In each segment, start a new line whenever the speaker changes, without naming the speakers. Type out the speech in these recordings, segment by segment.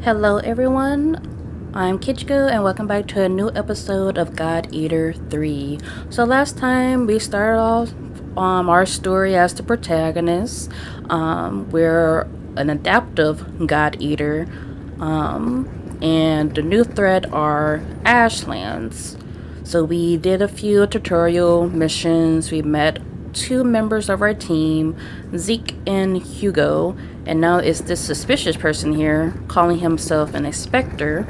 Hello everyone, I'm Kichiko and welcome back to a new episode of God Eater 3. So last time we started off our story as the protagonist. We're an adaptive God Eater, and the new thread are Ashlands. So we did a few tutorial missions. We met two members of our team, Zeke and Hugo, and now it's this suspicious person here calling himself an inspector.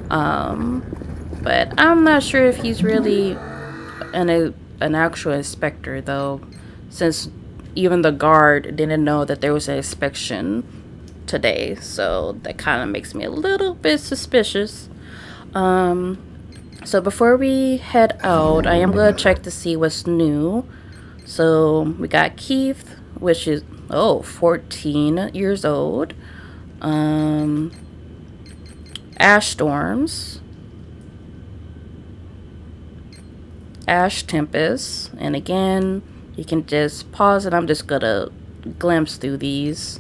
But I'm not sure if he's really an actual inspector though, since even the guard didn't know that there was an inspection today. So that kind of makes me a little bit suspicious. So before we head out, I am going to check to see what's new. So we got Keith, which is 14 years old. Ash Storms, Ash Tempest, and again you can just pause it. I'm just gonna glimpse through these.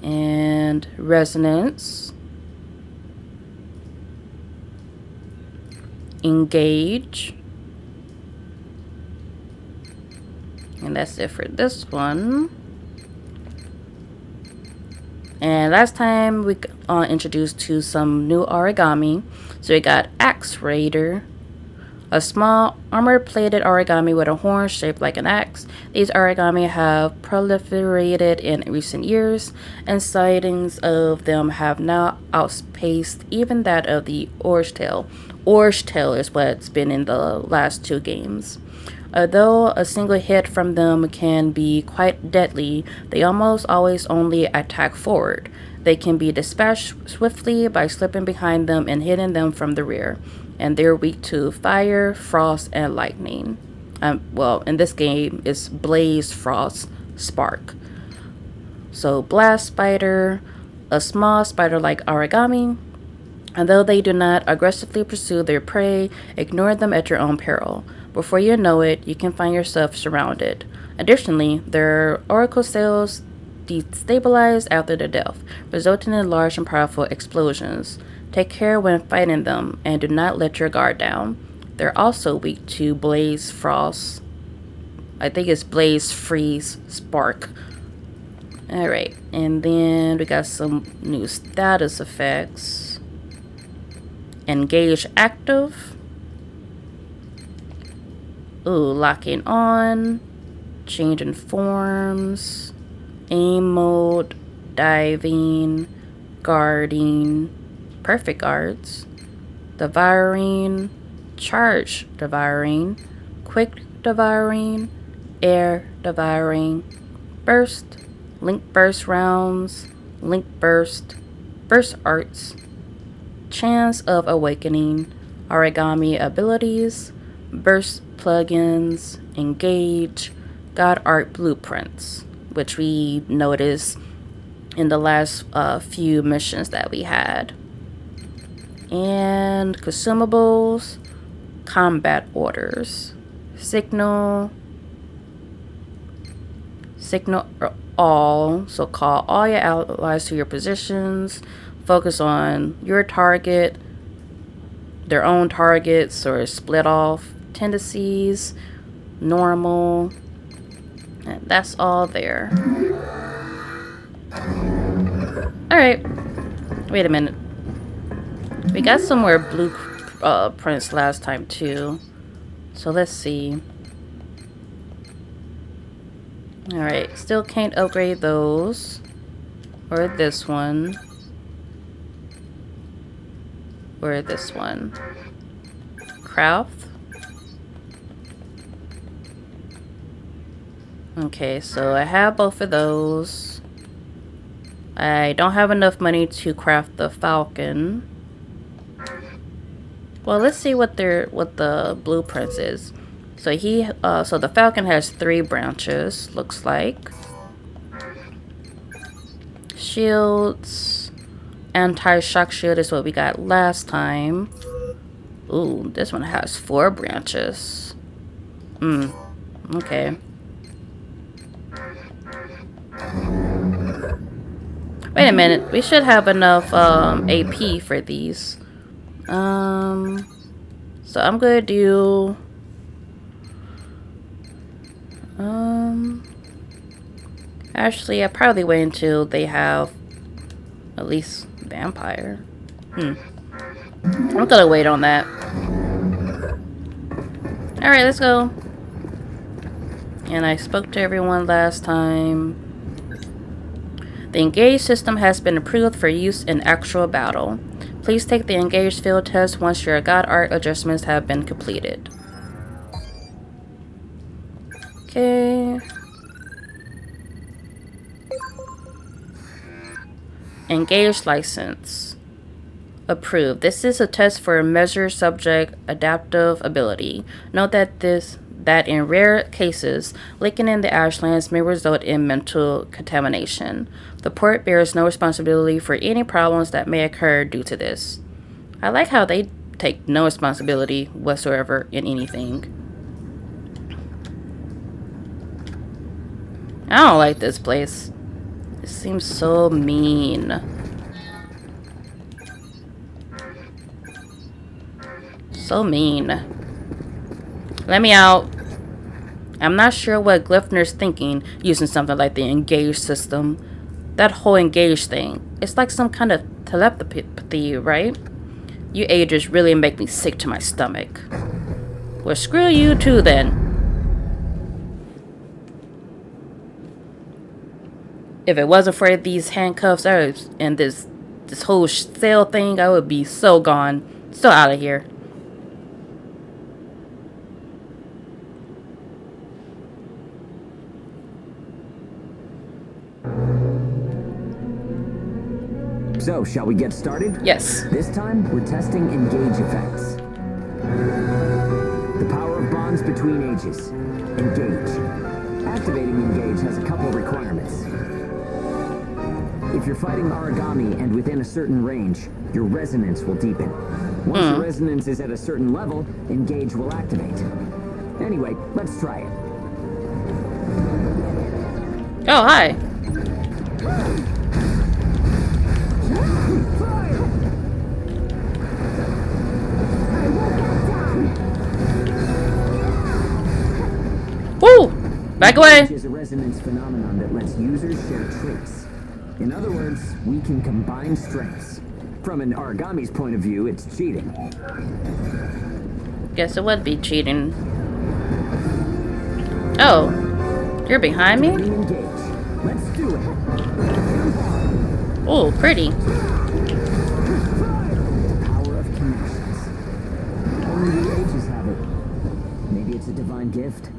And Resonance, Engage, and that's it for this one. And last time we introduced to some new aragami. So we got Axe Raider, a small armor-plated origami with a horn shaped like an axe. These origami have proliferated in recent years, and sightings of them have now outpaced even that of the Orange-tail. Orange-tail is what's been in the last two games. Although a single hit from them can be quite deadly, they almost always only attack forward. They can be dispatched swiftly by slipping behind them and hitting them from the rear, and they're weak to fire, frost, and lightning. Well, in this game, it's Blaze, Frost, Spark. So Blast Spider, a small spider-like origami. And though they do not aggressively pursue their prey, ignore them at your own peril. Before you know it, you can find yourself surrounded. Additionally, their oracle cells destabilize after their death, resulting in large and powerful explosions. Take care when fighting them, and do not let your guard down. They're also weak to Blaze, Frost. I think it's Blaze, Freeze, Spark. Alright, and then we got some new status effects. Engage active. Locking on. Changing forms. Aim mode. Diving. Guarding. Perfect guards. Devouring. Charge devouring. Quick devouring. Air devouring. Burst. Link burst rounds. Link burst. Burst arts. Chance of awakening, origami abilities, burst plugins, engage, god art blueprints, which we noticed in the last few missions that we had, and consumables, combat orders, signal all, so call all your allies to your positions. Focus on your target, their own targets, or split off tendencies, normal, and that's all there. Alright, wait a minute. We got some more blueprints last time too, so let's see. Alright, still can't upgrade those, or this one. Or this one. Craft. Okay, so I have both of those. I don't have enough money to craft the falcon. Well, let's see what the blueprints is. So so the falcon has 3 branches, looks like. Shields. Anti-shock shield is what we got last time. Ooh, this one has 4 branches. Okay. Wait a minute. We should have enough AP for these. So I'm gonna do actually I probably wait until they have at least vampire. I'm gonna wait on that. Alright, let's go. And I spoke to everyone last time. The Engage system has been approved for use in actual battle. Please take the Engage field test once your God Art adjustments have been completed. Okay. Engage license. Approved. This is a test for measure subject adaptive ability. Note that in rare cases, licking in the ashlands may result in mental contamination. The port bears no responsibility for any problems that may occur due to this. I like how they take no responsibility whatsoever in anything. I don't like this place. It seems so mean. So mean. Let me out. I'm not sure what Glyphner's thinking using something like the Engage system. That whole Engage thing. It's like some kind of telepathy, right? You agers really make me sick to my stomach. Well, screw you too then. If it wasn't for these handcuffs and this whole cell thing, I would be so gone. So out of here.
So, shall we get started?
Yes.
This time, we're testing Engage effects. The power of bonds between ages. Engage. Activating Engage has a couple requirements. If you're fighting aragami and within a certain range, your resonance will deepen. Once the resonance is at a certain level, Engage will activate. Anyway, let's try it.
Oh, hi. Woo! Back away!
Engage is a resonance phenomenon that lets users share traits. In other words, we can combine strengths. From an origami's point of view, it's cheating.
Guess it would be cheating. Oh, you're behind me?
Engage. Let's do it.
Oh, pretty.
Power of connections. Only the ages have it. Maybe it's a divine gift.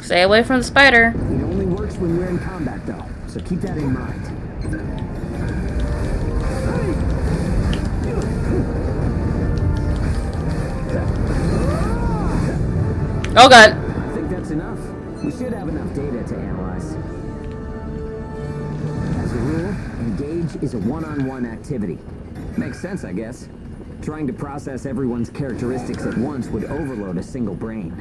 Stay away from the spider.
It only works when we're in combat, though, so keep that in mind.
Oh god.
I think that's enough. We should have enough data to analyze. As a rule, Engage is a one-on-one activity. Makes sense, I guess. Trying to process everyone's characteristics at once would overload a single brain.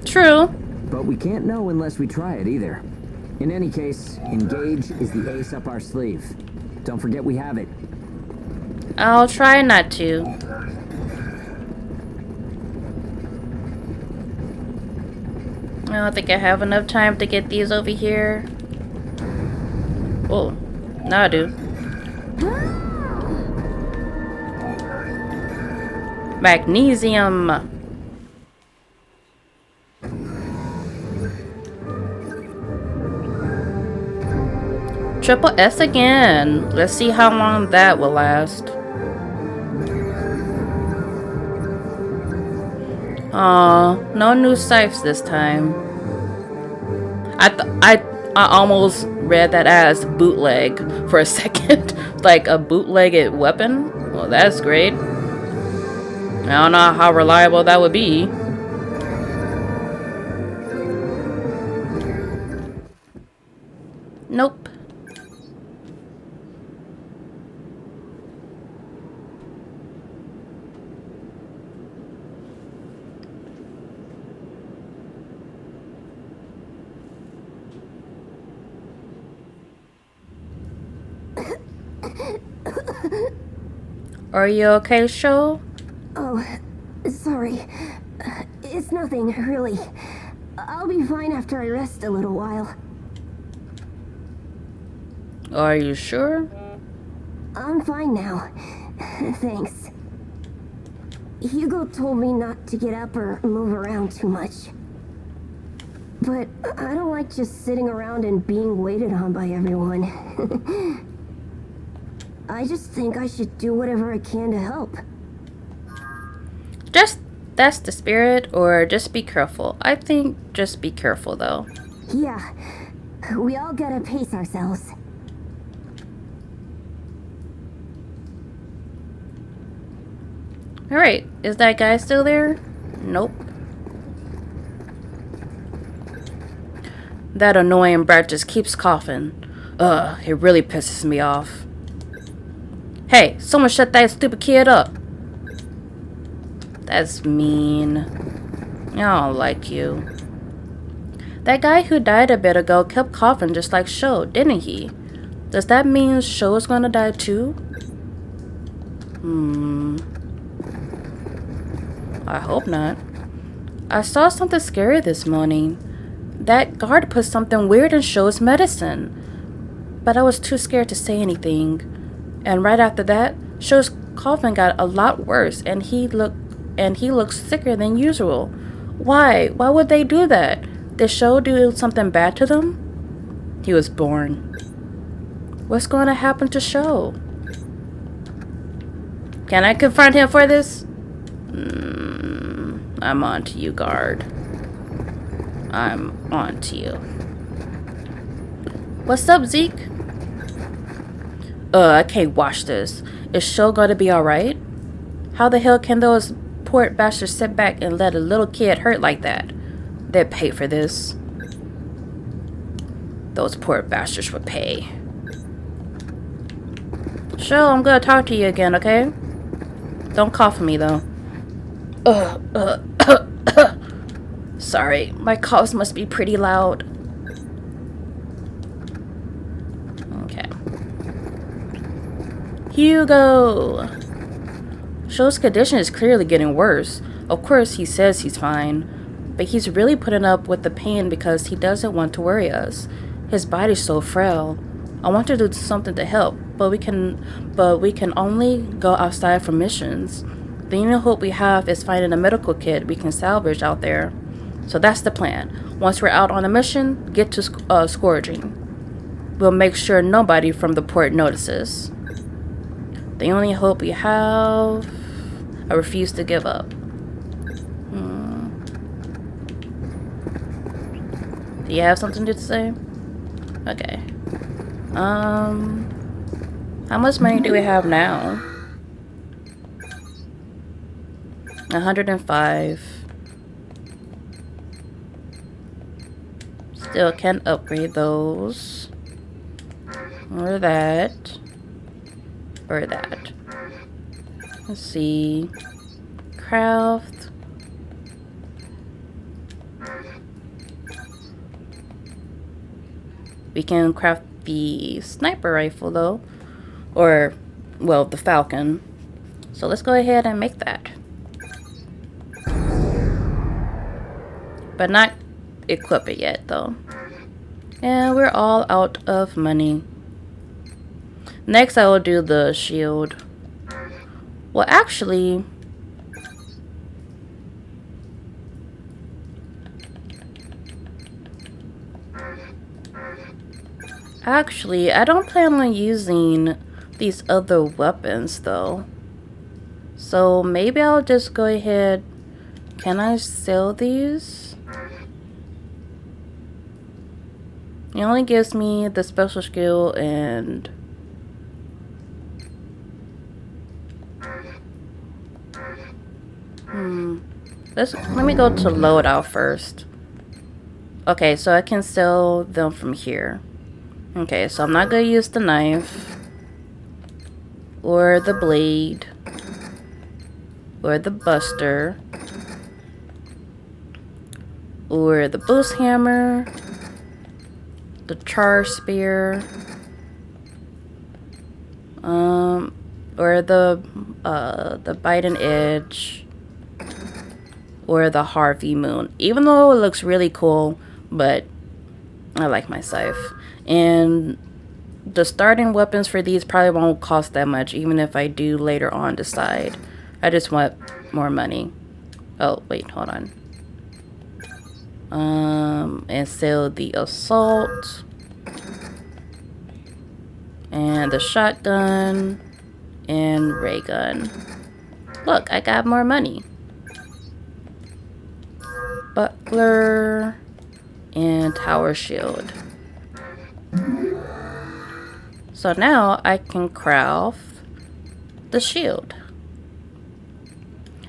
True.
But we can't know unless we try it either. In any case, Engage is the ace up our sleeve. Don't forget we have it.
I'll try not to. I don't think I have enough time to get these over here. Oh, now I do. Magnesium. Triple S again. Let's see how long that will last. No new scythes this time. I almost read that as bootleg for a second. Like a bootlegged weapon? Well, that's great. I don't know how reliable that would be. Nope. Are you okay, Sho?
Oh, sorry. It's nothing, really. I'll be fine after I rest a little while.
Are you sure?
I'm fine now. Thanks. Hugo told me not to get up or move around too much. But I don't like just sitting around and being waited on by everyone. I just think I should do whatever I can to help.
That's the spirit, or just be careful. I think just be careful, though.
Yeah, we all gotta pace ourselves.
Alright, is that guy still there? Nope. That annoying brat just keeps coughing. It really pisses me off. Hey, someone shut that stupid kid up. That's mean. I don't like you. That guy who died a bit ago kept coughing just like Sho, didn't he? Does that mean Sho's gonna die too? I hope not. I saw something scary this morning. That guard put something weird in Sho's medicine. But I was too scared to say anything. And right after that, Sho's coughing got a lot worse and he looked sicker than usual. Why? Why would they do that? Did Sho do something bad to them? He was born. What's going to happen to Sho? Can I confront him for this? I'm on to you, guard. I'm on to you. What's up, Zeke? I can't watch this. Is Sho gonna be alright? How the hell can those poor bastards sit back and let a little kid hurt like that? They'd pay for this. Those poor bastards would pay. Sho, I'm gonna talk to you again, okay? Don't cough at me, though. Sorry, my coughs must be pretty loud. Okay. Hugo! Sho's condition is clearly getting worse. Of course, he says he's fine, but he's really putting up with the pain because he doesn't want to worry us. His body's so frail. I want to do something to help, but we can only go outside for missions. The only hope we have is finding a medical kit we can salvage out there. So that's the plan. Once we're out on a mission, get to scourging. We'll make sure nobody from the port notices. The only hope we have... I refuse to give up. Do you have something to say? Okay. How much money do we have now? 105. Still can't upgrade those. Or that. Or that. Let's see. Craft. We can craft the sniper rifle though. Or, well, the Falcon. So let's go ahead and make that. But not equip it yet though. And we're all out of money. Next I will do the shield. Well, actually, I don't plan on using these other weapons though. So maybe I'll just go ahead. Can I sell these? It only gives me the special skill and... Let me go to loadout first. Okay, so I can sell them from here. Okay, so I'm not gonna use the knife. Or the blade. Or the buster. Or the boost hammer. The char spear. Or the Biden Edge, or the Harvey Moon. Even though it looks really cool, but I like my scythe. And the starting weapons for these probably won't cost that much, even if I do later on decide. I just want more money. Oh, wait, hold on. And sell the assault. And the shotgun. And ray gun. Look, I got more money. Buckler. And tower shield. So now I can craft the shield.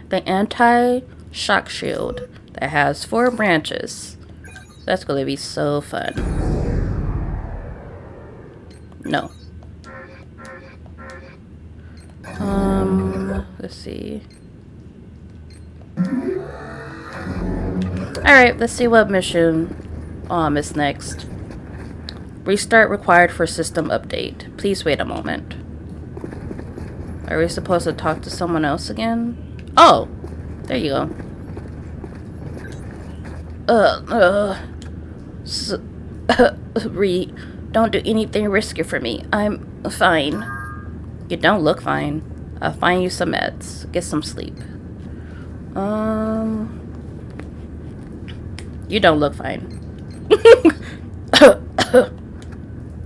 The anti-shock shield that has 4 branches. That's going to be so fun. No. Let's see. Alright, let's see what mission is next. Restart required for system update. Please wait a moment. Are we supposed to talk to someone else again? Oh! There you go. Don't do anything risky for me. I'm fine. You don't look fine. I'll find you some meds. Get some sleep. You don't look fine.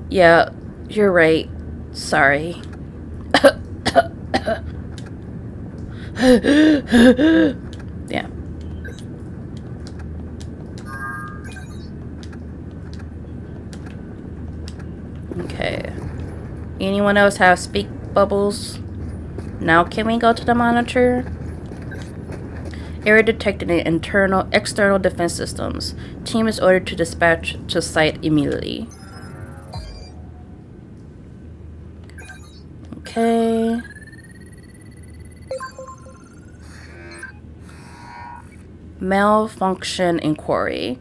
Yeah, you're right. Sorry. Yeah. Okay. Anyone else have speak bubbles? Now can we go to the monitor? Error detected in external defense systems. Team is ordered to dispatch to site immediately. Okay. Malfunction inquiry.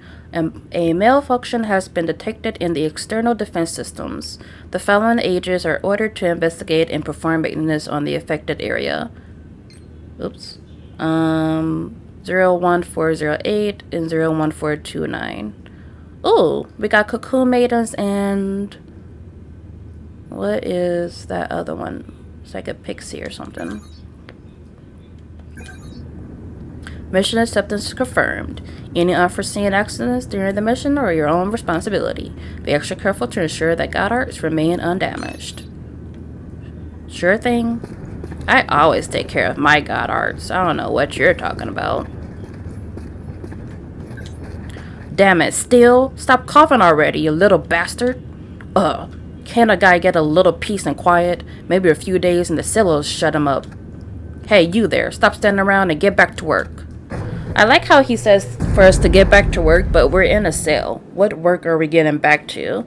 A malfunction has been detected in the external defense systems. The following agents are ordered to investigate and perform maintenance on the affected area. Oops. 01408 and 01429. Oh, we got Cocoon Maidens and... what is that other one? It's like a pixie or something. Mission acceptance confirmed. Any unforeseen accidents during the mission are your own responsibility. Be extra careful to ensure that God arts remain undamaged. Sure thing. I always take care of my God arts. I don't know what you're talking about. Damn it, Steel. Stop coughing already, you little bastard. Can't a guy get a little peace and quiet? Maybe a few days and the silos shut him up. Hey, you there. Stop standing around and get back to work. I like how he says for us to get back to work, but we're in a cell. What work are we getting back to?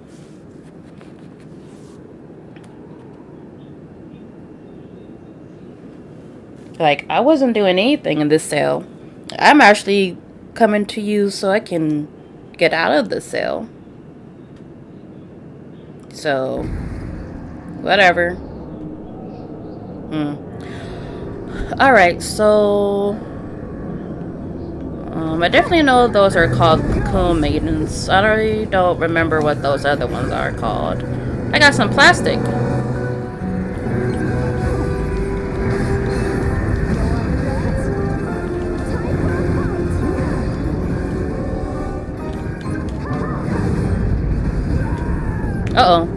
Like, I wasn't doing anything in this cell. I'm actually coming to you so I can get out of the cell. So, whatever. Alright, so... I definitely know those are called Cocoon Maidens. I don't remember what those other ones are called. I got some plastic. Uh-oh.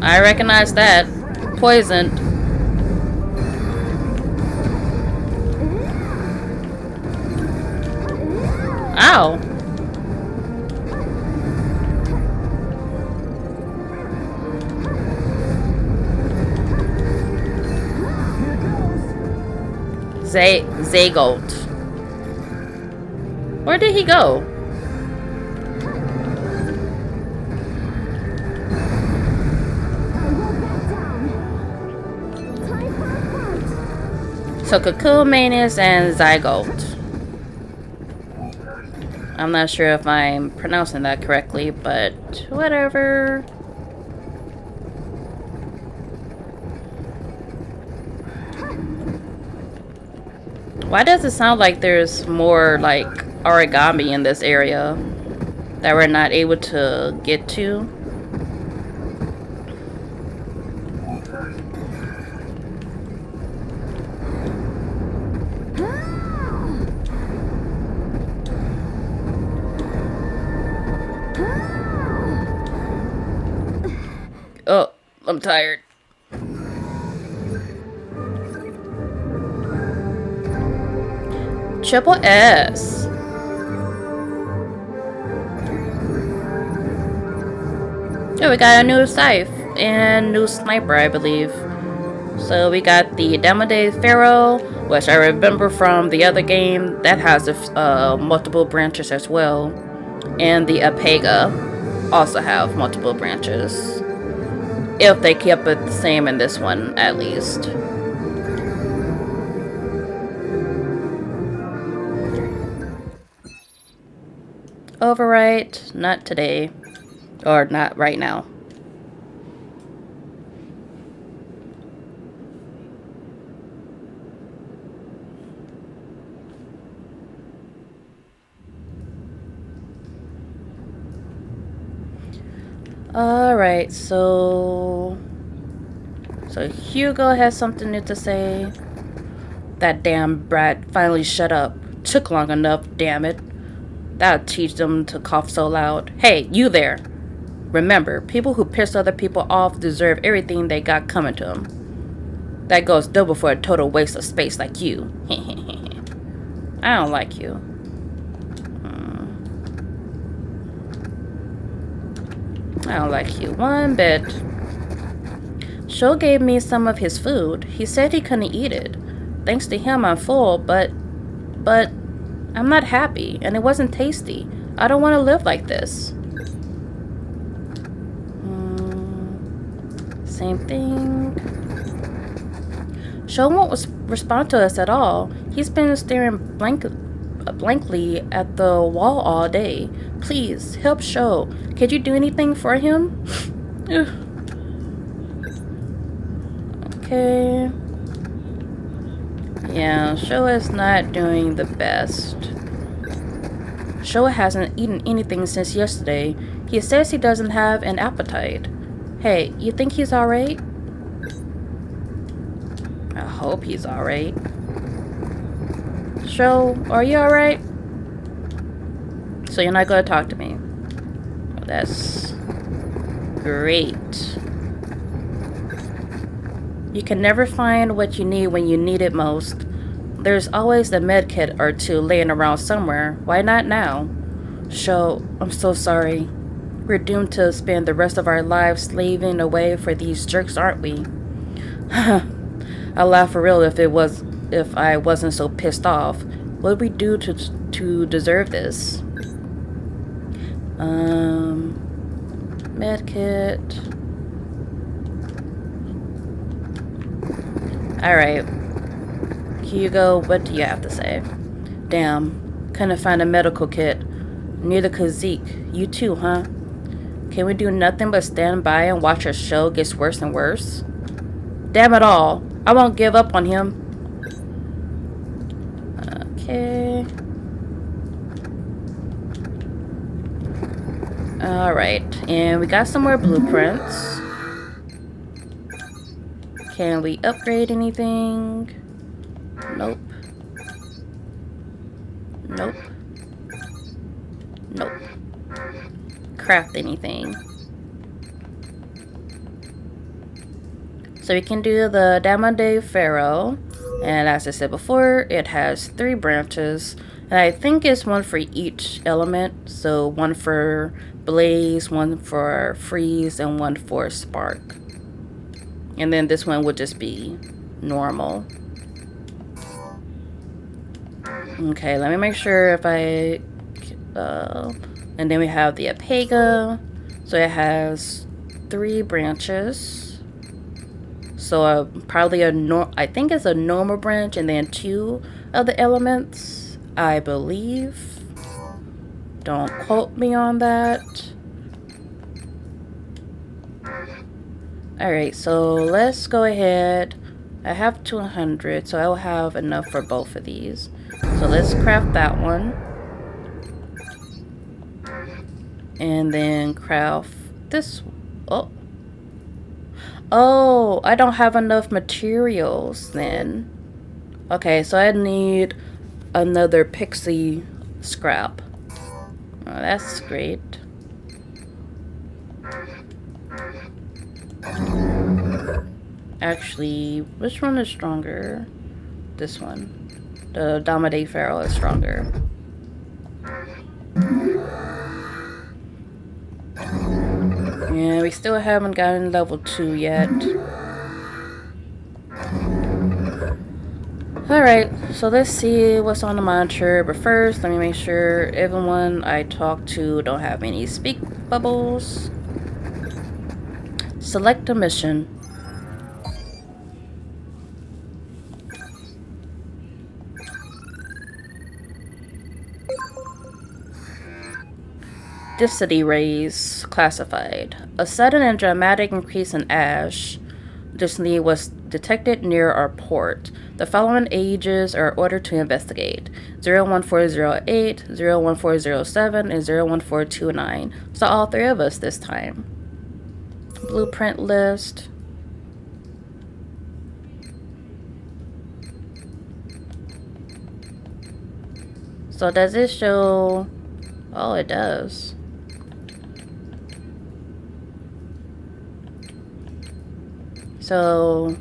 I recognize that. Poisoned. Ow. Zagolt. Where did he go? So Cocoon Manus and Zygote. I'm not sure if I'm pronouncing that correctly, but whatever. Why does it sound like there's more like origami in this area that we're not able to get to? Oh, I'm tired. Triple S. Oh, we got a new scythe and new sniper, I believe. So we got the Damode Pharaoh, which I remember from the other game that has multiple branches as well, and the Apega also have multiple branches. If they kept it the same in this one, at least. Overwrite, not today. Or not right now. Alright, so Hugo has something new to say. That damn brat finally shut up. Took long enough, damn it. That'll teach them to cough so loud. Hey, you there. Remember, people who piss other people off deserve everything they got coming to them. That goes double for a total waste of space like you. I don't like you. I don't like you one bit. Sho gave me some of his food. He said he couldn't eat it. Thanks to him, I'm full, but I'm not happy, and it wasn't tasty. I don't want to live like this. Same thing. Sho won't respond to us at all. He's been staring blankly at the wall all day. Please, help Sho. Could you do anything for him? Okay. Yeah, Sho is not doing the best. Sho hasn't eaten anything since yesterday. He says he doesn't have an appetite. Hey, you think he's alright? I hope he's alright. Sho, are you alright? So you're not gonna talk to me? Well, that's great. You can never find what you need when you need it most. There's always a med kit or two laying around somewhere. Why not now? Sho, I'm so sorry. We're doomed to spend the rest of our lives slaving away for these jerks, aren't we? I'd laugh for real if I wasn't so pissed off. What would we do to deserve this? Medkit. Alright. Hugo, what do you have to say? Damn. Couldn't find a medical kit. Neither could Zeke. You too, huh? Can we do nothing but stand by and watch our show gets worse and worse? Damn it all. I won't give up on him. Okay. Alright. And we got some more blueprints. Can we upgrade anything? Nope. Nope. Nope. Craft anything. So we can do the Damode Pharaoh. And as I said before, it has 3 branches. And I think it's one for each element. So one for blaze, one for freeze, and one for spark. And then this one would just be normal. Okay, let me make sure if I... and then we have the Apega. So it has 3 branches. So probably I think it's a normal branch and then 2 of the elements, I believe. Don't quote me on that. Alright, so let's go ahead. I have 200, so I'll have enough for both of these. So let's craft that one. And then craft this. Oh. Oh, I don't have enough materials then. Okay, so I need another pixie scrap. Oh, that's great. Actually, which one is stronger? This one. The Domade Pharaoh is stronger. Yeah, we still haven't gotten level 2 yet. Alright, so let's see what's on the monitor. But first, let me make sure everyone I talk to don't have any speak bubbles. Select a mission. Density rays classified. A sudden and dramatic increase in ash density was detected near our port. The following ages are ordered to investigate: 01408, 01407, and 01429. So all three of us this time. Blueprint list. So does it show? Oh, it does. So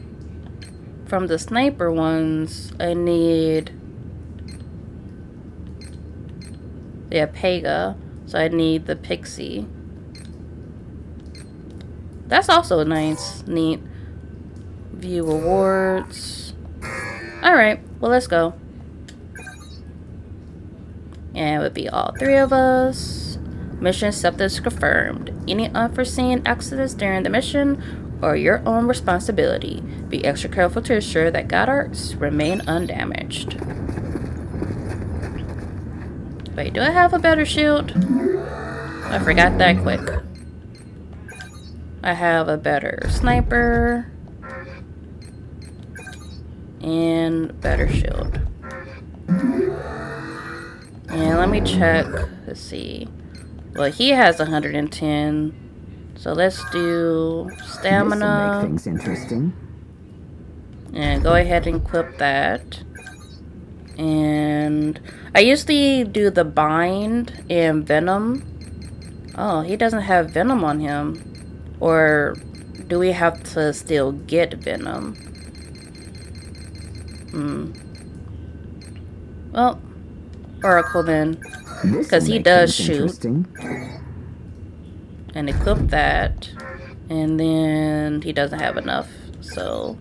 from the sniper ones, I need the Apega, so I need the Pixie. That's also nice, neat. View awards. Alright, well, let's go. And it would be all three of us. Mission acceptance confirmed. Any unforeseen accidents during the mission or your own responsibility. Be extra careful to ensure that God arcs remain undamaged. Wait, do I have a better shield? I forgot that quick. I have a better sniper and better shield. And let me check. Let's see. Well, he has 110. So let's do stamina.
Make things interesting.
And go ahead and equip that. And I usually do the bind and venom. Oh, he doesn't have venom on him. Or do we have to still get venom? Well, Oracle then. Because he does shoot. And equip that. And then he doesn't have enough. So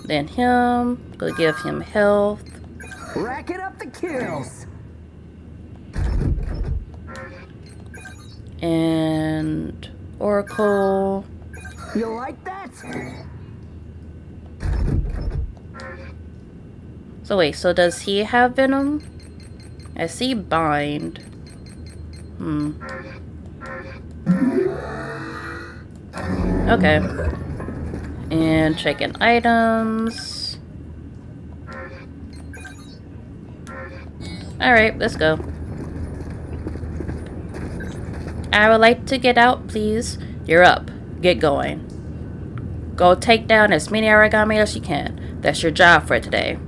then him. Go give him health.
Racking up the kills.
And Oracle.
You like that?
So wait, so does he have venom? I see bind. Okay. And checking items. Alright, let's go. I would like to get out, please. You're up. Get going. Go take down as many aragami as you can. That's your job for today.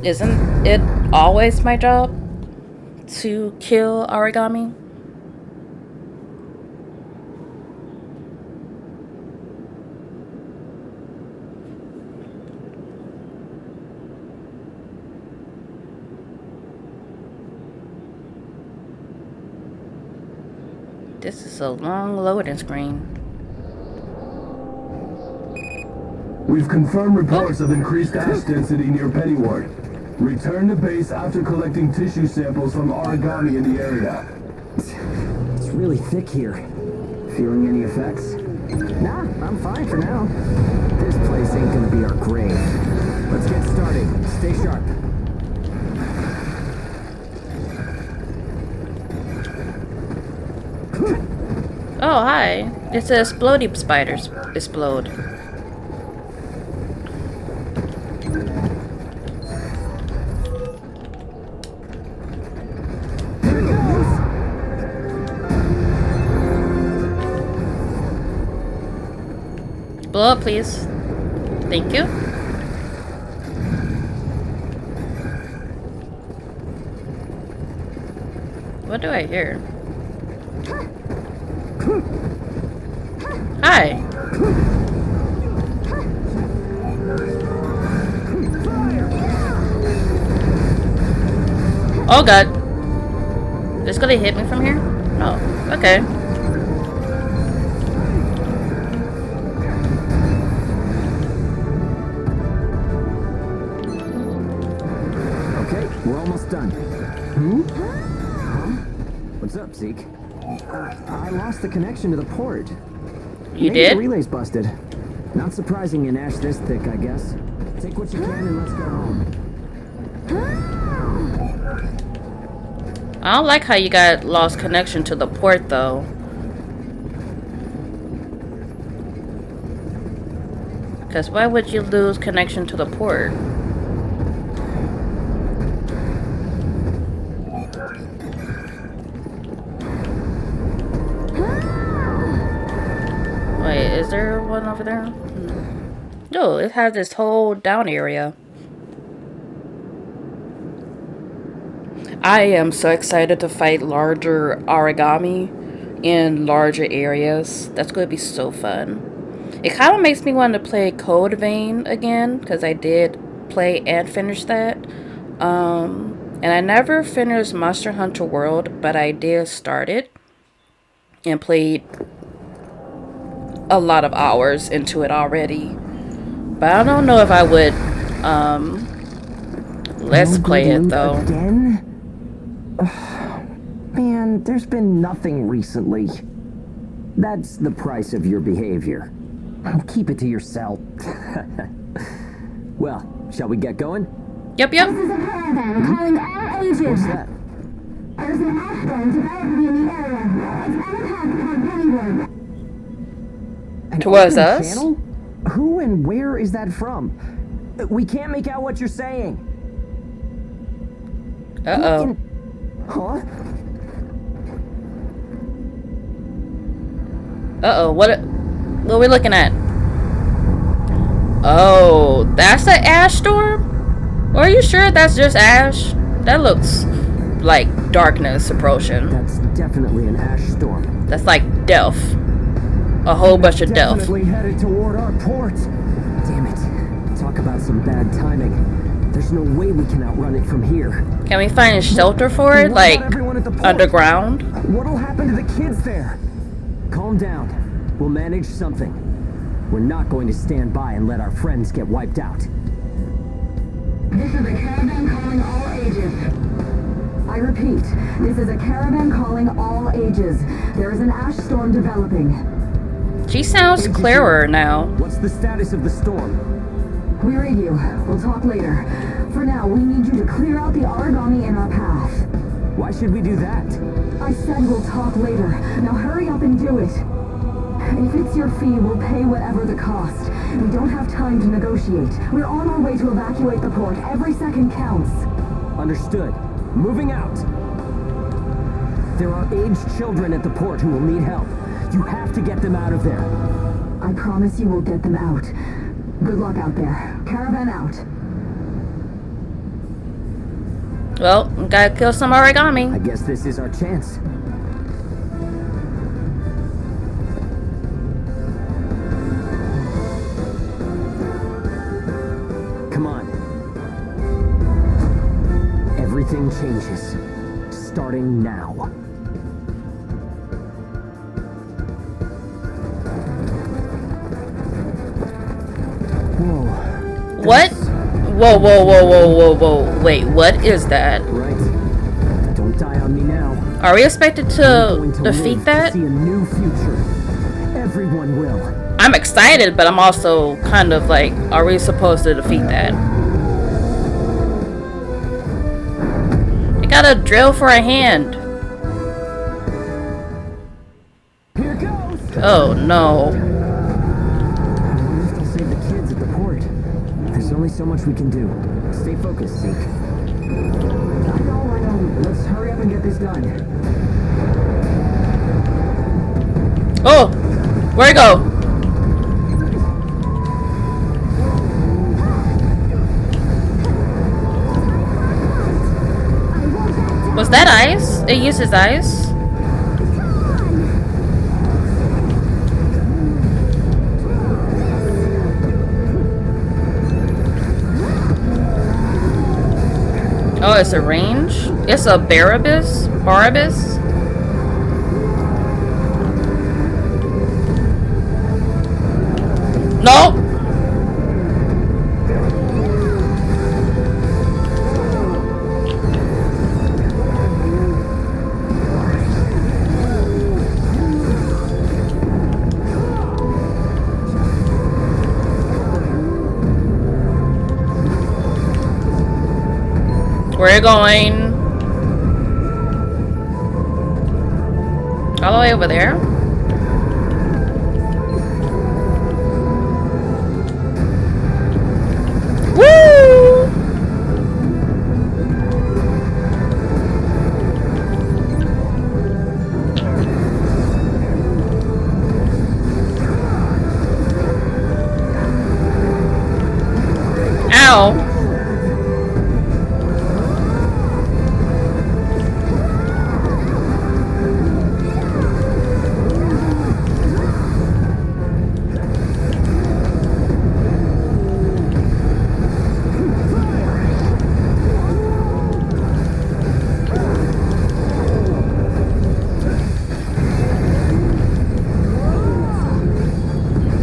Isn't it always my job to kill aragami? This is a long loading screen.
We've confirmed reports of increased ash density near Pennyward. Return to base after collecting tissue samples from aragami in the area.
It's really thick here. Feeling any effects? Nah, I'm fine for now. This place ain't gonna be our grave. Let's get started. Stay sharp.
Oh, hi. It's a explodey spiders explode. Blow up, please. Thank you. What do I hear? Hi. Oh god. It's gonna hit me from here? No. Okay.
Okay, we're almost done. What's up, Zeke? I lost the connection to the port.
You
Maybe
did?
the relay's busted. Not surprising in ash this thick, I guess. Take what you can and let's go home.
I don't like how you got lost connection to the port though. Because why would you lose connection to the port? Wait, is there one over there? No, it has this whole down area. I am so excited to fight larger aragami in larger areas. That's going to be so fun. It kind of makes me want to play Code Vein again, because I did play and finish that. And I never finished Monster Hunter World, but I did start it and played a lot of hours into it already. But I don't know if I would let's play it though.
Again? Man, there's been nothing recently. That's the price of your behavior. Keep it to yourself. Well, shall we get going?
Yep.
This is a caravan calling all ages.
What's that?
There's an ash storm developing in the area. It's on a path toward Pennywood.
An
Towards
open
us?
channel? Who and where is that from? We can't make out what you're saying.
Uh-oh.
Huh?
Uh-oh. What are we looking at? Oh, that's the ash storm? Are you sure that's just ash? That looks like darkness approaching.
That's definitely an ash storm.
That's like death. A whole bunch of death.
Definitely headed toward our port. Damn it. Talk about some bad timing. There's no way we can outrun it from here.
Can we find a shelter for it?
What
Like
about everyone at the port?
underground?
What'll happen to the kids there? Calm down. We'll manage something. We're not going to stand by and let our friends get wiped out.
This is a caravan calling all ages. I repeat, this is a caravan calling all ages. There is an ash storm developing.
She sounds clearer now.
What's the status of the storm?
We read you. We'll talk later. For now, we need you to clear out the origami in our path.
Why should we do that?
I said we'll talk later. Now hurry up and do it. If it's your fee, we'll pay whatever the cost. We don't have time to negotiate. We're on our way to evacuate the port. Every second counts.
Understood. Moving out. There are aged children at the port who will need help. You have to get them out of there.
I promise you we'll get them out. Good luck out there. Caravan out.
Well, gotta kill some origami.
I guess this is our chance. Come on. Everything changes. Starting now. Whoa.
What? Whoa. Wait, what is that?
Right. Don't die on me now.
Are we expected
We're
to
going to
defeat
live
that?
to see a new future. Everyone will.
I'm excited, but I'm also kind of like, are we supposed to defeat that? I got a drill for a hand.
Here goes.
Oh no.
I wonder if they'll save the kids at the port. There's only so much we can do. Stay focused, Zeke.
I know. Let's hurry up and get this done.
Oh, where'd it go? that ice? It uses ice? Oh, it's a range? It's a Barabbas? Barabbas? Nope! We're going all the way over there. Woo! Ow!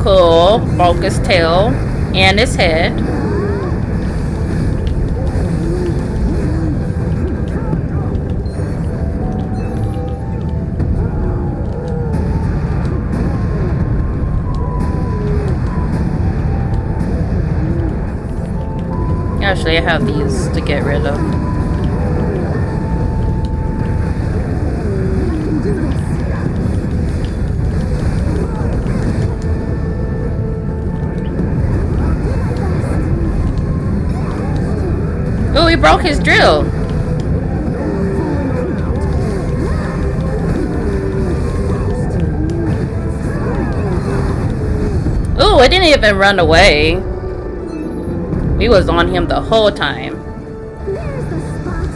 Cool. Broke his tail and his head. Actually, I have these to get rid of. Oh, he broke his drill. Oh, it didn't even run away. We was on him the whole time.
There's the spot.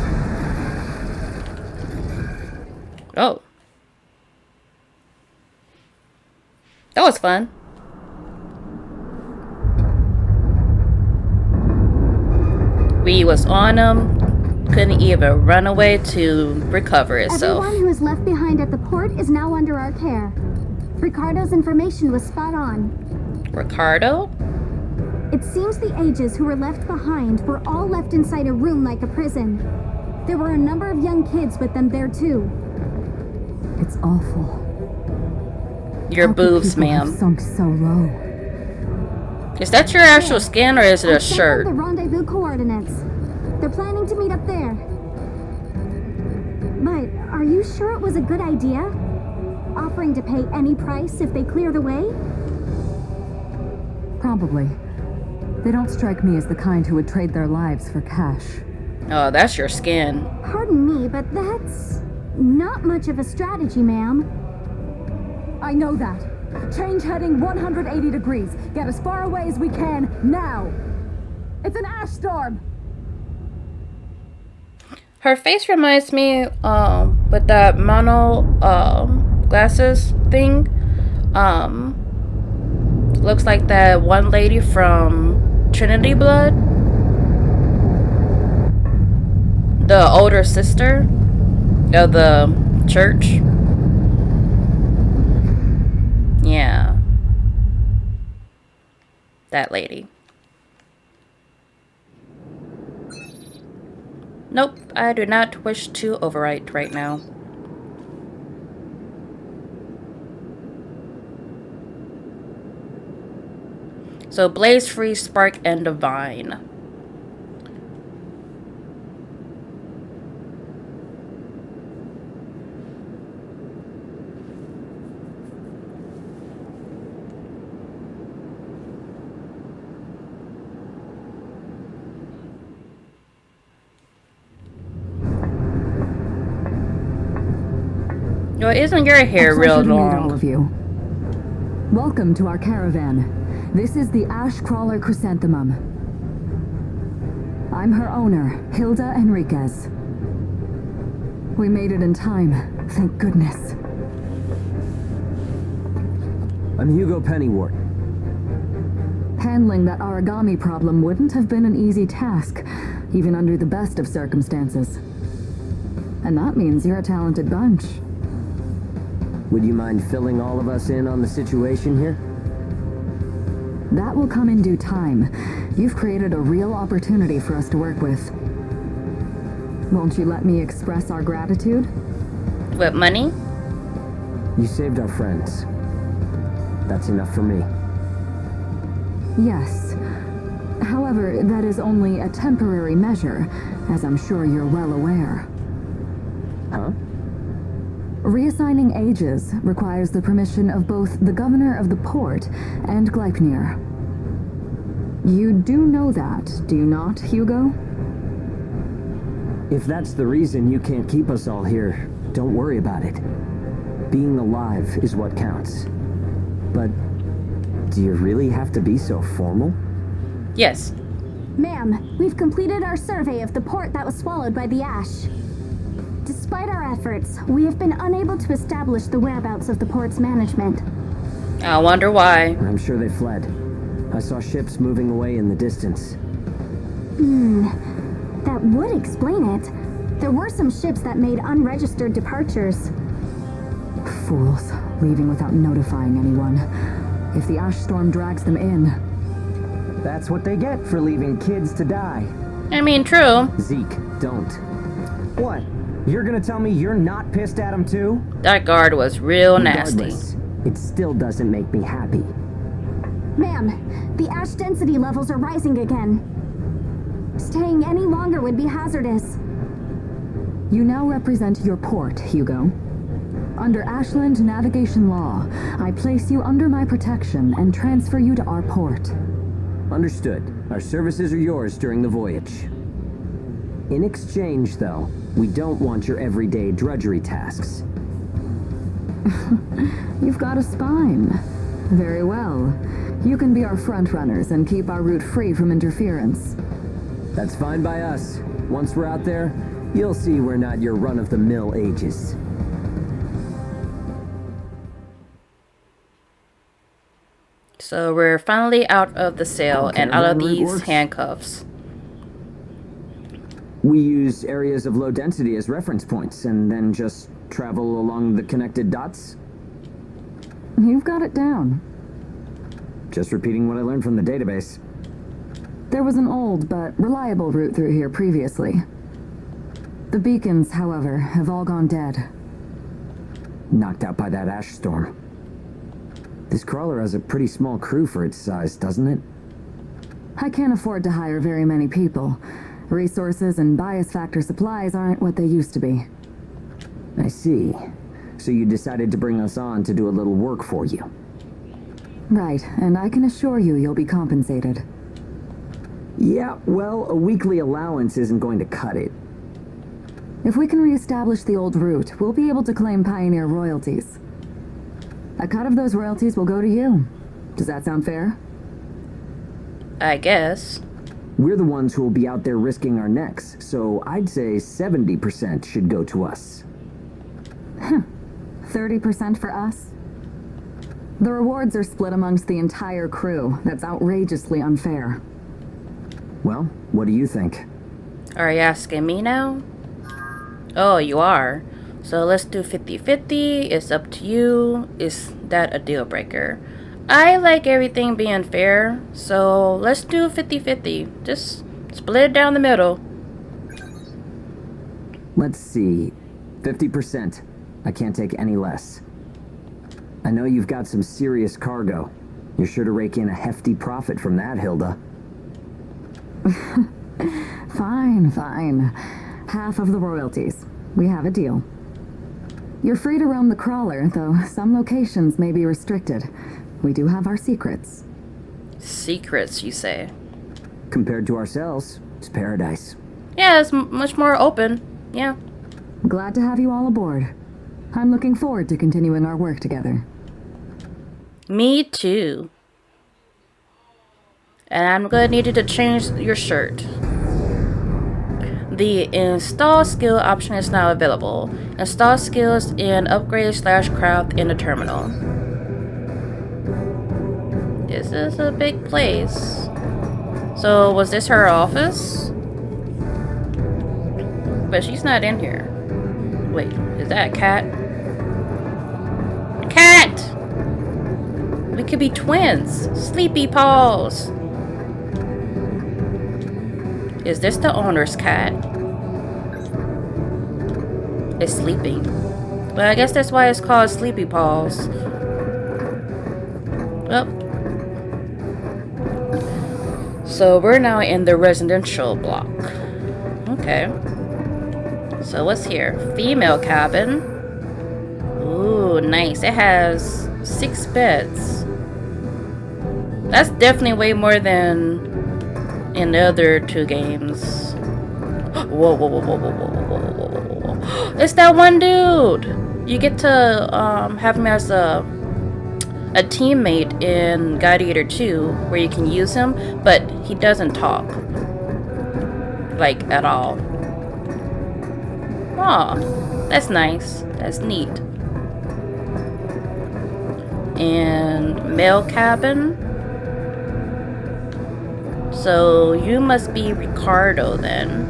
Oh. That was fun. We was on him, couldn't even run away to recover itself.
Everyone who was left behind at the port is now under our care. Ricardo's information was spot on.
Ricardo?
It seems the ages who were left behind were all left inside a room like a prison. There were a number of young kids with them there too.
It's awful.
Your
How could
boobs,
people have
ma'am.
sunk so low.
Is that your actual skin or is it a
I sent
shirt?
them the rendezvous coordinates. They're planning to meet up there. But are you sure it was a good idea? Offering to pay any price if they clear the way?
Probably. They don't strike me as the kind who would trade their lives for cash.
Oh, that's your skin.
Pardon me, but that's not much of a strategy, ma'am.
I know that. Change heading 180 degrees. Get as far away as we can, now! It's an ash storm!
Her face reminds me, with that mono, glasses thing. Looks like that one lady from Trinity Blood. The older sister of the church. Yeah. That lady. Nope, I do not wish to overwrite right now. So Blaze, Free, Spark, and Divine. Well, isn't your hair real
To meet all
long?
of you. Welcome to our caravan. This is the Ash Crawler Chrysanthemum. I'm her owner, Hilda Enriquez. We made it in time. Thank goodness.
I'm Hugo Pennywort.
Handling that aragami problem wouldn't have been an easy task, even under the best of circumstances. And that means you're a talented bunch.
Would you mind filling all of us in on the situation here?
That will come in due time. You've created a real opportunity for us to work with. Won't you let me express our gratitude?
With money?
You saved our friends. That's enough for me.
Yes. However, that is only a temporary measure, as I'm sure you're well aware.
Huh?
Reassigning ages requires the permission of both the governor of the port and Gleipnir. You do know that, do you not, Hugo?
If that's the reason you can't keep us all here, don't worry about it. Being alive is what counts. But do you really have to be so formal?
Yes.
Ma'am, we've completed our survey of the port that was swallowed by the ash. Despite our efforts, we have been unable to establish the whereabouts of the port's management.
I wonder why.
I'm sure they fled. I saw ships moving away in the distance.
That would explain it. There were some ships that made unregistered departures.
Fools, leaving without notifying anyone. If the ash storm drags them in...
That's what they get for leaving kids to die.
I mean, true.
Zeke, don't.
What? You're gonna tell me you're not pissed at him too?
That guard was real nasty.
Regardless, it still doesn't make me happy.
Ma'am, the ash density levels are rising again. Staying any longer would be hazardous.
You now represent your port, Hugo. Under Ashland navigation law, I place you under my protection and transfer you to our port.
Understood. Our services are yours during the voyage. In exchange, though, we don't want your everyday drudgery tasks.
You've got a spine. Very well. You can be our front runners and keep our route free from interference.
That's fine by us. Once we're out there, you'll see we're not your run-of-the-mill ages.
So we're finally out of the cell and out of
Caravan route
these
works.
handcuffs.
We use areas of low density as reference points, and then just travel along the connected dots.
You've got it down.
Just repeating what I learned from the database.
There was an old but reliable route through here previously. The beacons, however, have all gone dead.
Knocked out by that ash storm. This crawler has a pretty small crew for its size, doesn't it?
I can't afford to hire very many people. Resources and bias factor supplies aren't what they used to be.
I see. So you decided to bring us on to do a little work for you.
Right, and I can assure you you'll be compensated.
Yeah, well, a weekly allowance isn't going to cut it.
If we can reestablish the old route, we'll be able to claim Pioneer royalties. A cut of those royalties will go to you. Does that sound fair?
I guess.
We're the ones who will be out there risking our necks, so I'd say 70% should go to us.
30% for us? The rewards are split amongst the entire crew. That's outrageously unfair.
Well, what do you think?
Are you asking me now? Oh, you are. So let's do 50-50. It's up to you. Is that a deal breaker? I like everything being fair, so let's do 50-50. Just split it down the middle.
Let's see. 50%. I can't take any less. I know you've got some serious cargo. You're sure to rake in a hefty profit from that, Hilda.
Fine, fine. Half of the royalties. We have a deal. You're free to roam the crawler, though some locations may be restricted. We do have our secrets.
Secrets, you say?
Compared to ourselves, it's paradise.
Yeah, it's much more open. Yeah.
Glad to have you all aboard. I'm looking forward to continuing our work together.
Me too. And I'm gonna need you to change your shirt. The install skill option is now available. Install skills and upgrade/craft in the terminal. This is a big place. So was this her office? But she's not in here. Wait, is that a cat? Cat! We could be twins. Sleepy paws. Is this the owner's cat? It's sleeping. But I guess that's why it's called Sleepy Paws. Oh. So we're now in the residential block. Okay. So what's here? Female cabin. Ooh, nice. It has 6 beds. That's definitely way more than in the other 2 games. Whoa, whoa, whoa, whoa, whoa, whoa, whoa, whoa, whoa, whoa. It's that one dude! You get to have him as a teammate in Gladiator 2, where you can use him, but he doesn't talk. Like, at all. Aw, that's nice. That's neat. And male cabin. So you must be Ricardo then.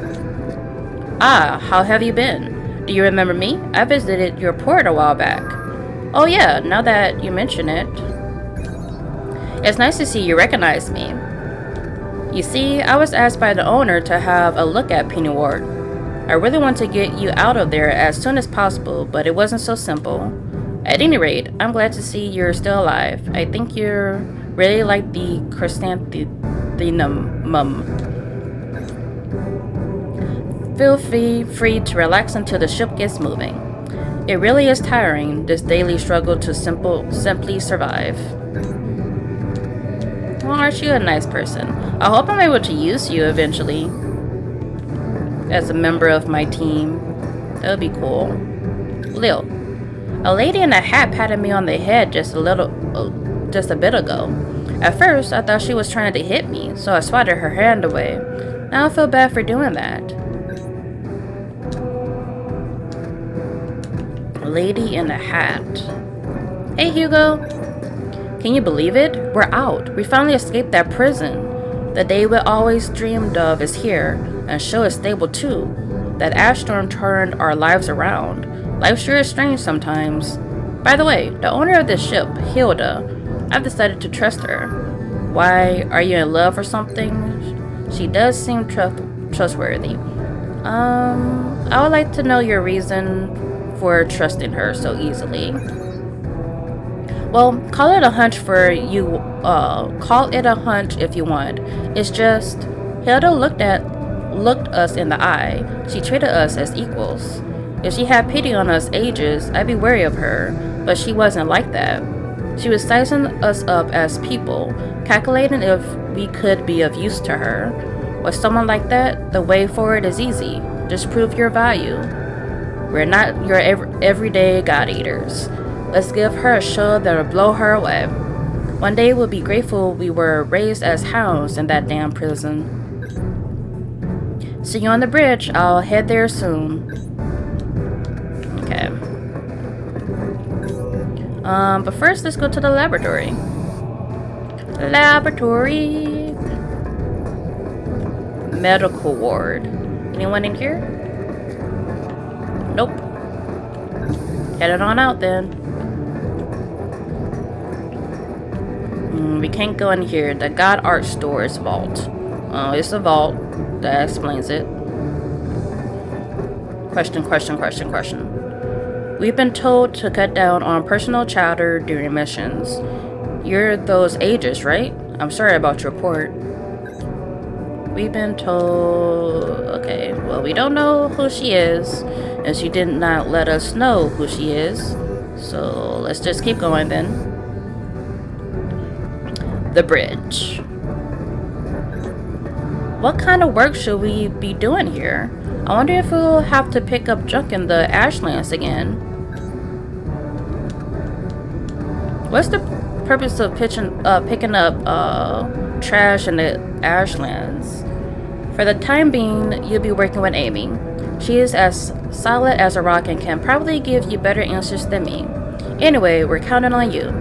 Ah, how have you been? Do you remember me? I visited your port a while back. Oh yeah, now that you mention it. It's nice to see you recognize me. You see, I was asked by the owner to have a look at Pennyward. I really want to get you out of there as soon as possible, but it wasn't so simple. At any rate, I'm glad to see you're still alive. I think you're really like the chrysanthemum. Feel free to relax until the ship gets moving. It really is tiring, this daily struggle to simply survive. Well, aren't you a nice person? I hope I'm able to use you eventually as a member of my team. That would be cool. Lil, a lady in a hat patted me on the head just a bit ago. At first, I thought she was trying to hit me, so I swatted her hand away. Now I feel bad for doing that. Lady in a hat. Hey, Hugo. Can you believe it? We're out. We finally escaped that prison. The day we always dreamed of is here, and show is stable too. That ash storm turned our lives around. Life sure is strange sometimes. By the way, the owner of this ship, Hilda, I've decided to trust her. Why, are you in love or something? She does seem trustworthy. I would like to know your reason for trusting her so easily. Well, call it a hunch for you. Call it a hunch if you want. It's just Hilda looked us in the eye. She treated us as equals. If she had pity on us ages, I'd be wary of her. But she wasn't like that. She was sizing us up as people, calculating if we could be of use to her. With someone like that, the way forward is easy. Just prove your value. We're not your everyday god eaters. Let's give her a show that'll blow her away. One day we'll be grateful we were raised as hounds in that damn prison. See you on the bridge. I'll head there soon. Okay. But first, let's go to the laboratory. Laboratory. Medical ward. Anyone in here? Nope. Headed on out then. We can't go in here. The God Art Store is vault. Oh, it's a vault. That explains it. Question. We've been told to cut down on personal chatter during missions. You're those ages, right? I'm sorry about your report. We've been told... Okay, well, we don't know who she is, and she did not let us know who she is. So let's just keep going then. The bridge. What kind of work should we be doing here? I wonder if we'll have to pick up junk in the Ashlands again. What's the purpose of picking up trash in the Ashlands? For the time being, you'll be working with Amy. She is as solid as a rock and can probably give you better answers than me. Anyway, we're counting on you.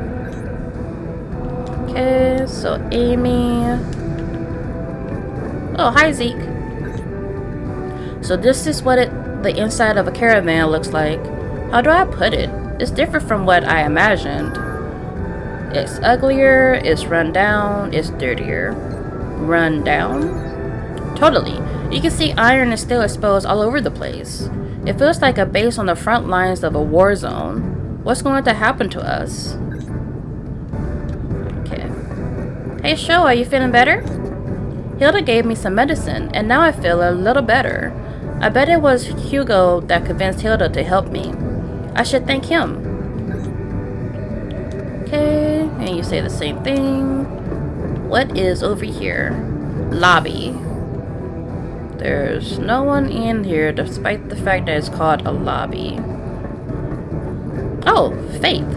Okay, so Amy. Oh, hi Zeke. So this is what the inside of a caravan looks like. How do I put it? It's different from what I imagined. It's uglier, it's run down, it's dirtier. Run down? Totally. You can see iron and steel exposed all over the place. It feels like a base on the front lines of a war zone. What's going to happen to us? Okay. Hey, Sho, are you feeling better? Hilda gave me some medicine, and now I feel a little better. I bet it was Hugo that convinced Hilda to help me. I should thank him. Okay, and you say the same thing. What is over here? Lobby. There's no one in here despite the fact that it's called a lobby. Oh, Faith.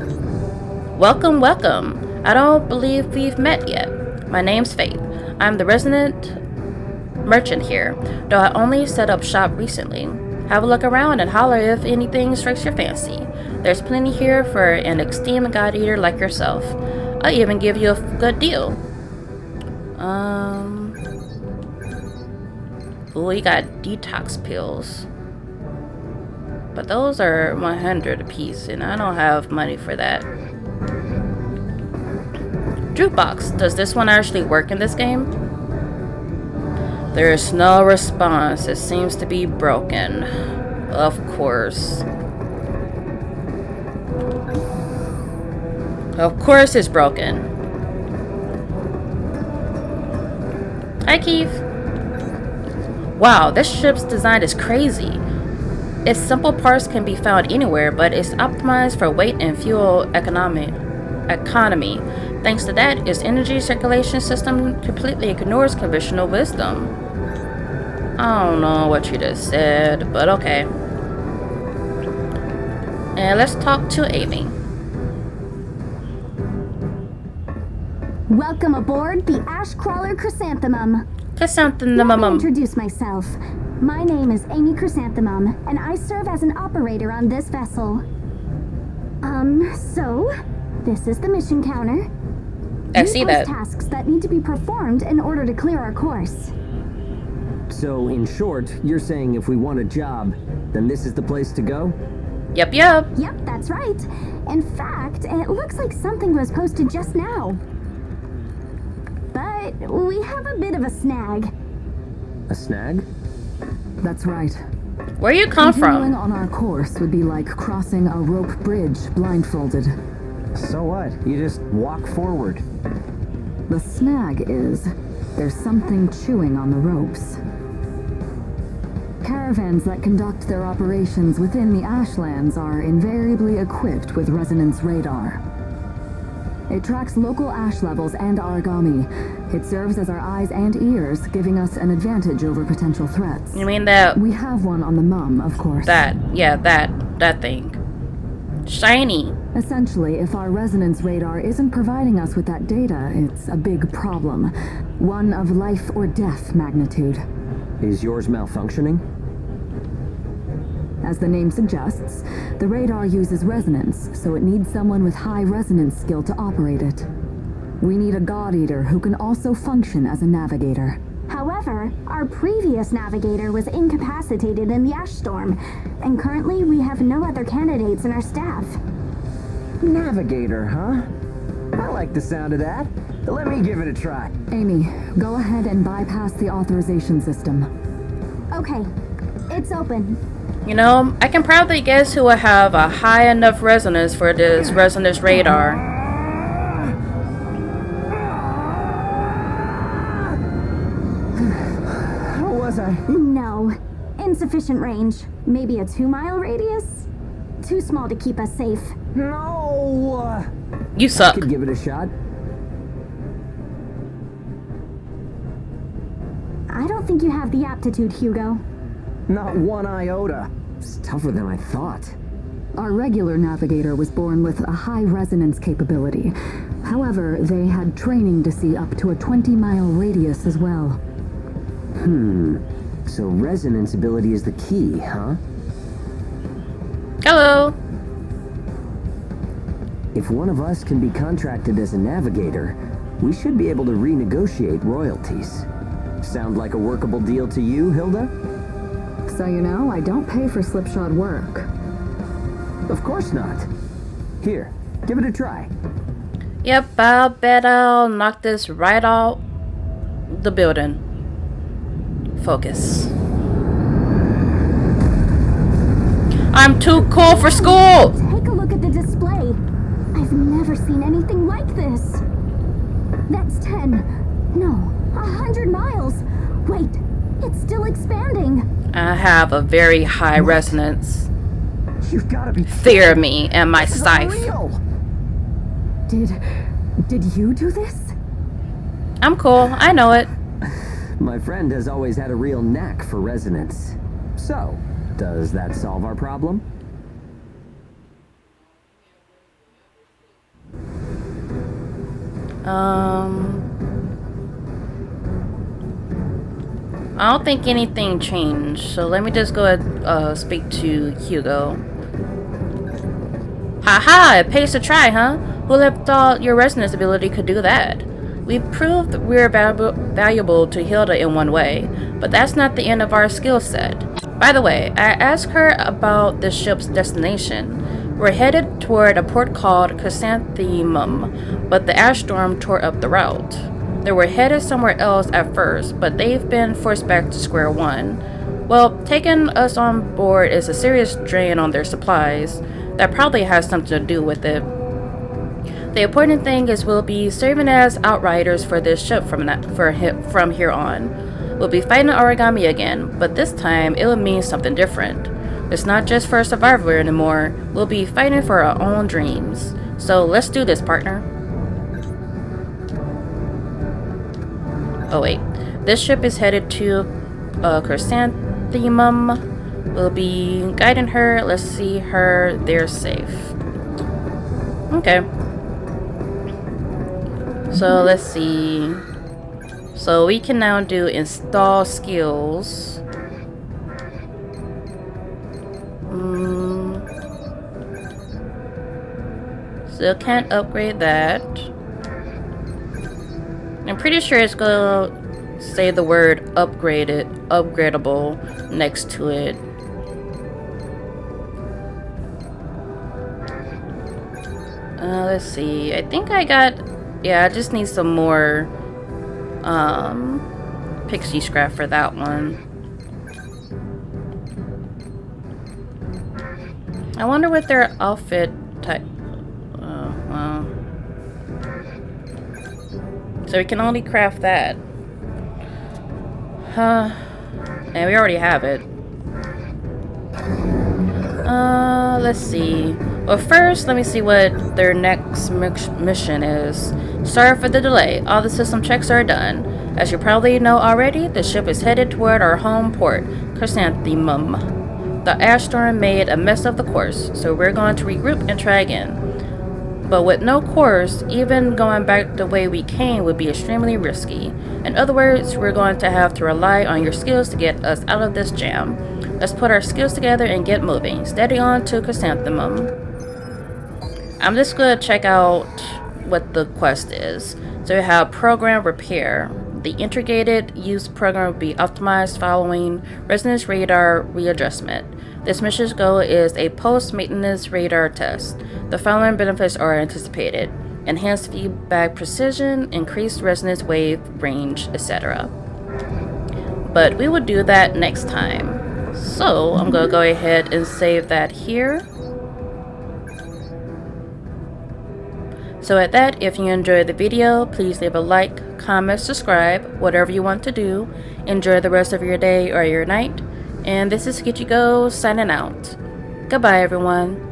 Welcome, welcome. I don't believe we've met yet. My name's Faith. I'm the resident merchant here, though I only set up shop recently. Have a look around and holler if anything strikes your fancy. There's plenty here for an esteemed god eater like yourself. I'll even give you a good deal. Oh, you got detox pills. But those are 100 a piece, and I don't have money for that. Jukebox. Does this one actually work in this game? There's no response. It seems to be broken. Of course. Of course it's broken. Hi, Keith. Wow, this ship's design is crazy. Its simple parts can be found anywhere, but it's optimized for weight and fuel economy. Thanks to that, its energy circulation system completely ignores conventional wisdom. I don't know what you just said, but okay. And let's talk to Amy.
Welcome aboard the Ash Crawler Chrysanthemum. Let me introduce myself. My name is Amy Chrysanthemum, and I serve as an operator on this vessel. So, this is the mission counter.
I see that.
Tasks that need to be performed in order to clear our course.
So, in short, you're saying if we want a job, then this is the place to go?
Yep.
Yep, that's right. In fact, it looks like something was posted just now. But we have a bit of a snag.
A snag?
That's right.
Where you come
Continuing
from?
on our course would be like crossing a rope bridge blindfolded.
So what? You just walk forward.
The snag is there's something chewing on the ropes. Caravans that conduct their operations within the Ashlands are invariably equipped with resonance radar. It tracks local ash levels and aragami. It serves as our eyes and ears, giving us an advantage over potential threats.
You mean that?
We have one on the mum, of course.
That thing. Shiny.
Essentially, if our resonance radar isn't providing us with that data, it's a big problem. One of life or death magnitude.
Is yours malfunctioning?
As the name suggests, the radar uses resonance, so it needs someone with high resonance skill to operate it. We need a god eater who can also function as a navigator.
However, our previous navigator was incapacitated in the ash storm, and currently we have no other candidates in our staff.
Navigator, huh? I like the sound of that. Let me give it a try.
Amy, go ahead and bypass the authorization system.
Okay, it's open.
You know, I can probably guess who will have a high enough resonance for this resonance radar.
How was I?
No. Insufficient range. Maybe a 2-mile radius? Too small to keep us safe.
No!
You suck.
Could give it a shot.
I don't think you have the aptitude, Hugo.
Not one iota. It's tougher than I thought.
Our regular navigator was born with a high resonance capability. However, they had training to see up to a 20-mile radius as well.
So resonance ability is the key, huh?
Hello.
If one of us can be contracted as a navigator, we should be able to renegotiate royalties. Sound like a workable deal to you, Hilda?
So you know, I don't pay for slipshod work.
Of course not. Here, give it a try.
Yep, I'll bet I'll knock this right out the building. Focus. I'm too cool for school!
Take a look at the display. I've never seen anything like this. That's 10. No, 100 miles. Wait, it's still expanding.
I have a very high resonance.
You've got to be
Fear me and my scythe.
real.
Did you do this?
I'm cool, I know it.
My friend has always had a real knack for resonance. So, does that solve our problem?
I don't think anything changed, so let me just go ahead speak to Hugo. Haha, it pays to try, huh? Who'd have thought your resonance ability could do that? We've proved we're valuable to Hilda in one way, but that's not the end of our skill set. By the way, I asked her about the ship's destination. We're headed toward a port called Chrysanthemum, but the ash storm tore up the route. They were headed somewhere else at first, but they've been forced back to square one. Well, taking us on board is a serious drain on their supplies. That probably has something to do with it. The important thing is we'll be serving as outriders for this ship from here on. We'll be fighting Aragami again, but this time it will mean something different. It's not just for survival anymore. We'll be fighting for our own dreams. So let's do this, partner. Oh wait, this ship is headed to Chrysanthemum. We'll be guiding her. Let's see her there safe. Okay. So let's see. So we can now do install skills. Still can't upgrade that. I'm pretty sure it's gonna say the word upgradable next to it. Let's see. I think I got... Yeah, I just need some more pixie scrap for that one. I wonder what their outfit type... well. So we can only craft that. And we already have it. Let's see. Well, first, let me see what their next mission is. Sorry for the delay. All the system checks are done. As you probably know already, the ship is headed toward our home port, Chrysanthemum. The ash storm made a mess of the course, so we're going to regroup and try again. But with no course, even going back the way we came would be extremely risky. In other words, we're going to have to rely on your skills to get us out of this jam. Let's put our skills together and get moving. Steady on to Chrysanthemum. I'm just going to check out what the quest is. So we have Program Repair. The integrated use program will be optimized following resonance radar readjustment. This mission's goal is a post-maintenance radar test. The following benefits are anticipated: enhanced feedback precision, increased resonance wave range, etc. But we will do that next time. So I'm going to go ahead and save that here. So at that, if you enjoyed the video, please leave a like, comment, subscribe, whatever you want to do. Enjoy the rest of your day or your night. And this is Sketchy Go signing out. Goodbye, everyone.